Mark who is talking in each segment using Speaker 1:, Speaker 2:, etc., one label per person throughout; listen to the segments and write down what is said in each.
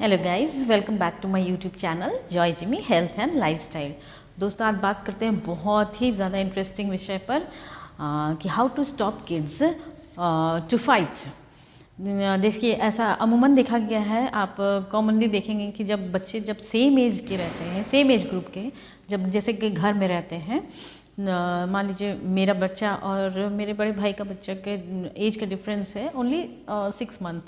Speaker 1: Hello guys, welcome back to my YouTube channel Joy Jimmy health and lifestyle. दोस्तों, आज बात करते हैं बहुत ही ज़्यादा इंटरेस्टिंग विषय पर कि how to stop kids to fight. देखिए, ऐसा अमूमन देखा गया है, आप कॉमनली देखेंगे कि जब बच्चे जब सेम एज के रहते हैं, सेम एज ग्रुप के, जब जैसे कि घर में रहते हैं, मान लीजिए मेरा बच्चा और मेरे बड़े भाई का बच्चा के एज का डिफरेंस है ओनली 6 मंथ।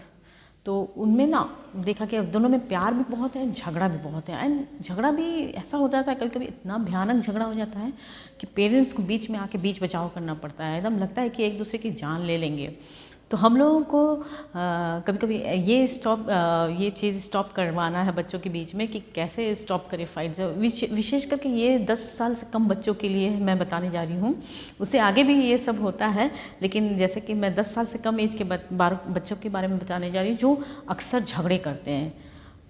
Speaker 1: तो उनमें ना देखा कि दोनों में प्यार भी बहुत है, झगड़ा भी बहुत है। एंड झगड़ा भी ऐसा हो जाता है, कभी कभी इतना भयानक झगड़ा हो जाता है कि पेरेंट्स को बीच में आके बीच बचाव करना पड़ता है। एकदम लगता है कि एक दूसरे की जान ले लेंगे। तो हम लोगों को कभी कभी ये चीज़ स्टॉप करवाना है बच्चों के बीच में कि कैसे स्टॉप करें फाइट्स। विशेष करके ये 10 साल से कम बच्चों के लिए मैं बताने जा रही हूँ। उससे आगे भी ये सब होता है, लेकिन जैसे कि मैं 10 साल से कम एज के बच्चों के बारे में बताने जा रही हूँ जो अक्सर झगड़े करते हैं।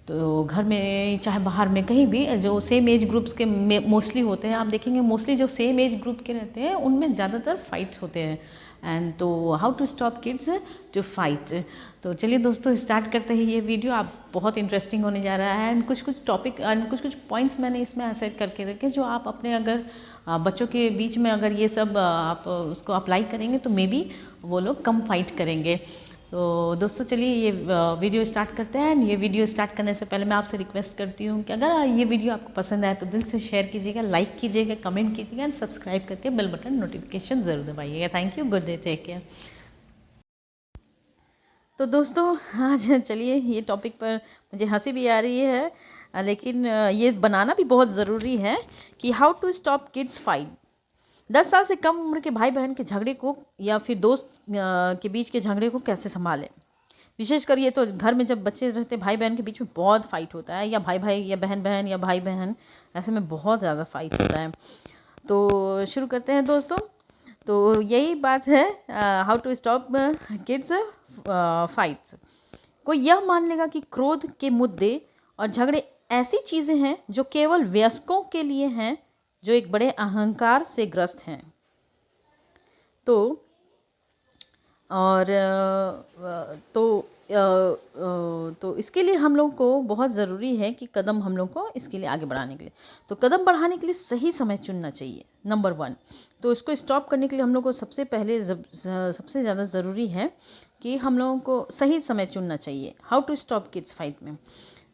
Speaker 1: तो घर में चाहे बाहर में कहीं भी जो सेम एज ग्रुप्स के मोस्टली होते हैं, आप देखेंगे मोस्टली जो सेम एज ग्रुप के रहते हैं उनमें ज़्यादातर फाइट होते हैं। एंड तो how to stop kids to fight. तो चलिए दोस्तों, स्टार्ट करते हैं ये वीडियो। आप बहुत इंटरेस्टिंग होने जा रहा है। एंड कुछ टॉपिक एंड कुछ पॉइंट्स मैंने इसमें ऐसे करके रखे जो आप अपने अगर बच्चों के बीच में अगर ये सब आप उसको अप्लाई करेंगे तो मे बी वो लोग कम फाइट करेंगे। तो दोस्तों, चलिए ये वीडियो स्टार्ट करते हैं। ये वीडियो स्टार्ट करने से पहले मैं आपसे रिक्वेस्ट करती हूँ कि अगर ये वीडियो आपको पसंद आए तो दिल से शेयर कीजिएगा, लाइक कीजिएगा, कमेंट कीजिएगा एंड सब्सक्राइब करके बेल बटन नोटिफिकेशन ज़रूर दबाइएगा। Thank you, good day, take care. तो दोस्तों, आज चलिए ये टॉपिक पर मुझे हंसी भी आ रही है, लेकिन ये बनाना भी बहुत ज़रूरी है कि how to stop kids fight. 10 साल से कम उम्र के भाई बहन के झगड़े को या फिर दोस्त के बीच के झगड़े को कैसे संभालें। विशेषकर ये तो घर में जब बच्चे रहते, भाई बहन के बीच में बहुत फाइट होता है, या भाई भाई या बहन बहन या भाई बहन, ऐसे में बहुत ज़्यादा फाइट होता है। तो शुरू करते हैं दोस्तों। तो यही बात है, how to stop kids fights. कोई यह मान लेगा कि क्रोध के मुद्दे और झगड़े ऐसी चीज़ें हैं जो केवल वयस्कों के लिए हैं, जो एक बड़े अहंकार से ग्रस्त हैं। तो और तो इसके लिए हम लोग को बहुत ज़रूरी है कि कदम हम लोग को इसके लिए आगे बढ़ाने के लिए, तो कदम बढ़ाने के लिए सही समय चुनना चाहिए, नंबर 1। तो इसको स्टॉप करने के लिए हम लोग को सबसे पहले सबसे ज़्यादा ज़रूरी है कि हम लोगों को सही समय चुनना चाहिए। How to stop kids fight में,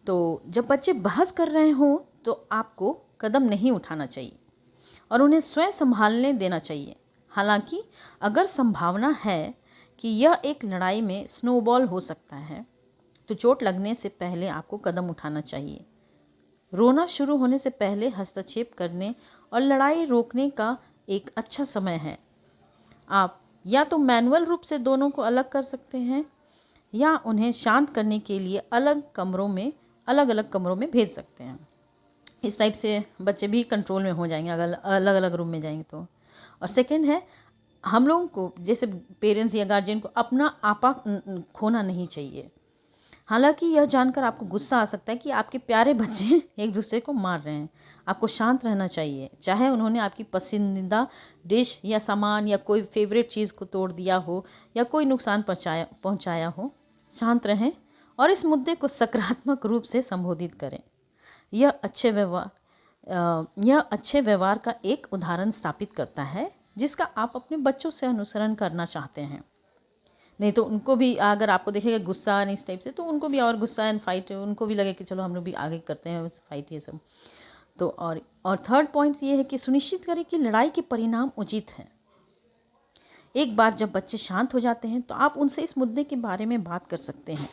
Speaker 1: तो जब बच्चे बहस कर रहे हों तो आपको कदम नहीं उठाना चाहिए और उन्हें स्वयं संभालने देना चाहिए। हालांकि अगर संभावना है कि यह एक लड़ाई में स्नोबॉल हो सकता है, तो चोट लगने से पहले आपको कदम उठाना चाहिए। रोना शुरू होने से पहले हस्तक्षेप करने और लड़ाई रोकने का एक अच्छा समय है। आप या तो मैनुअल रूप से दोनों को अलग कर सकते हैं या उन्हें शांत करने के लिए अलग अलग कमरों में भेज सकते हैं। इस टाइप से बच्चे भी कंट्रोल में हो जाएंगे अगर अलग अलग रूम में जाएंगे तो। और सेकंड है, हम लोगों को जैसे पेरेंट्स या गार्जियन को अपना आपा खोना नहीं चाहिए। हालांकि यह जानकर आपको गुस्सा आ सकता है कि आपके प्यारे बच्चे एक दूसरे को मार रहे हैं। आपको शांत रहना चाहिए, चाहे उन्होंने आपकी पसंदीदा डिश या सामान या कोई फेवरेट चीज़ को तोड़ दिया हो या कोई नुकसान पहुंचाया हो। शांत रहें और इस मुद्दे को सकारात्मक रूप से संबोधित करें। यह अच्छे व्यवहार का एक उदाहरण स्थापित करता है जिसका आप अपने बच्चों से अनुसरण करना चाहते हैं। नहीं तो उनको भी, अगर आपको देखेगा गुस्सा इस टाइप से, तो उनको भी और गुस्सा एंड फाइट, उनको भी लगे कि चलो हम लोग भी आगे करते हैं फाइट ये सब। तो और थर्ड पॉइंट ये है कि सुनिश्चित करें कि लड़ाई के परिणाम उचित हैं। एक बार जब बच्चे शांत हो जाते हैं तो आप उनसे इस मुद्दे के बारे में बात कर सकते हैं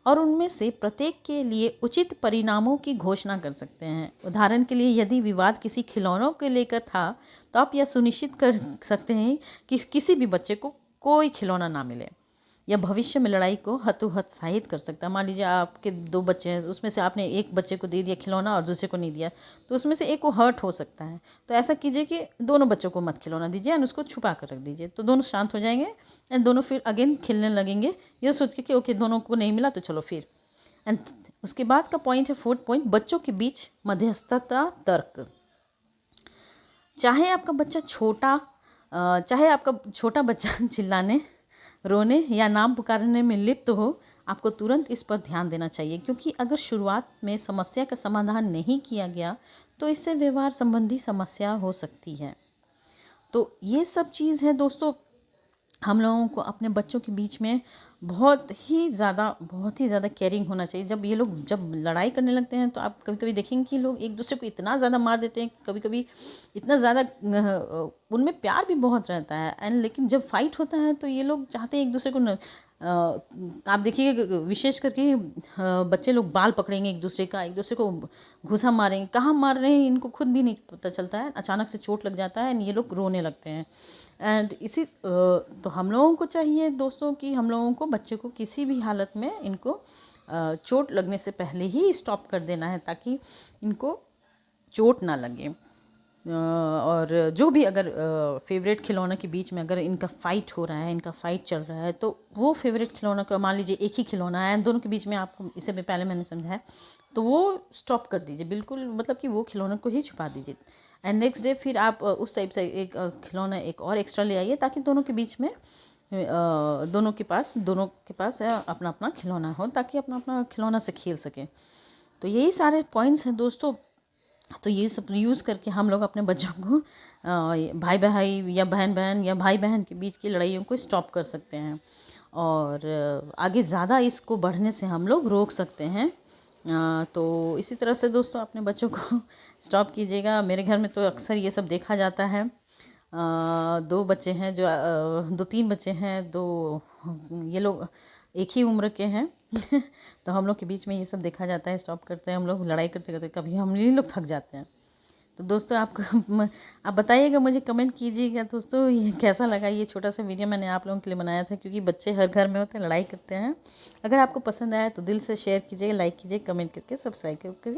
Speaker 1: और उनमें से प्रत्येक के लिए उचित परिणामों की घोषणा कर सकते हैं। उदाहरण के लिए, यदि विवाद किसी खिलौनों को लेकर था तो आप यह सुनिश्चित कर सकते हैं कि किसी भी बच्चे को कोई खिलौना ना मिले। यह भविष्य में लड़ाई को हतोत्साहित कर सकता है। मान लीजिए आपके 2 बच्चे हैं, उसमें से आपने एक बच्चे को दे दिया खिलौना और दूसरे को नहीं दिया, तो उसमें से एक को हर्ट हो सकता है। तो ऐसा कीजिए कि दोनों बच्चों को मत खिलौना दीजिए एंड उसको छुपा कर रख दीजिए, तो दोनों शांत हो जाएंगे एंड दोनों फिर अगेन खेलने लगेंगे, यह सोच के कि ओके दोनों को नहीं मिला तो चलो फिर। एंड उसके बाद का पॉइंट है 4th पॉइंट, बच्चों के बीच मध्यस्थता तर्क। चाहे आपका छोटा बच्चा चिल्लाने, रोने या नाम पुकारने में लिप्त हो, आपको तुरंत इस पर ध्यान देना चाहिए, क्योंकि अगर शुरुआत में समस्या का समाधान नहीं किया गया तो इससे व्यवहार संबंधी समस्या हो सकती है। तो ये सब चीज़ है दोस्तों, हम लोगों को अपने बच्चों के बीच में बहुत ही ज़्यादा केयरिंग होना चाहिए। जब ये लोग जब लड़ाई करने लगते हैं तो आप कभी कभी देखेंगे कि लोग एक दूसरे को इतना ज़्यादा मार देते हैं, कभी कभी इतना ज़्यादा उनमें प्यार भी बहुत रहता है एंड लेकिन जब फाइट होता है तो ये लोग चाहते हैं एक दूसरे को आप देखिए विशेष करके बच्चे लोग बाल पकड़ेंगे एक दूसरे का, एक दूसरे को घूसा मारेंगे, कहाँ मार रहे हैं इनको खुद भी नहीं पता चलता है, अचानक से चोट लग जाता है एंड ये लोग रोने लगते हैं। एंड तो हम लोगों को चाहिए दोस्तों कि हम लोगों को बच्चे को किसी भी हालत में इनको चोट लगने से पहले ही स्टॉप कर देना है, ताकि इनको चोट ना लगे। और जो भी अगर फेवरेट खिलौना के बीच में अगर इनका फाइट हो रहा है, इनका फाइट चल रहा है, तो वो फेवरेट खिलौना का मान लीजिए एक ही खिलौना है, दोनों के बीच में आपको इसे भी पहले मैंने समझाया, तो वो स्टॉप कर दीजिए बिल्कुल, मतलब कि वो खिलौना को ही छुपा दीजिए एंड नेक्स्ट डे फिर आप उस टाइप से एक खिलौना एक और एक्स्ट्रा ले आइए, ताकि दोनों के बीच में दोनों के पास अपना अपना खिलौना हो, ताकि अपना अपना खिलौना से खेल सकें। तो यही सारे पॉइंट्स हैं दोस्तों। तो ये सब यूज़ करके हम लोग अपने बच्चों को भाई भाई या बहन बहन या भाई बहन के बीच की लड़ाइयों को स्टॉप कर सकते हैं और आगे ज़्यादा इसको बढ़ने से हम लोग रोक सकते हैं। तो इसी तरह से दोस्तों अपने बच्चों को स्टॉप कीजिएगा। मेरे घर में तो अक्सर ये सब देखा जाता है। दो बच्चे हैं जो 2-3 बच्चे हैं, दो ये लोग एक ही उम्र के हैं तो हम लोग के बीच में ये सब देखा जाता है, स्टॉप करते हैं हम लोग लड़ाई करते करते, कभी हम ही लोग थक जाते हैं। तो दोस्तों आप बताइएगा, मुझे कमेंट कीजिएगा दोस्तों ये कैसा लगा। ये छोटा सा वीडियो मैंने आप लोगों के लिए बनाया था, क्योंकि बच्चे हर घर में होते हैं, लड़ाई करते हैं। अगर आपको पसंद आया तो दिल से शेयर कीजिएगा, लाइक कीजिए, कमेंट करके सब्सक्राइब करके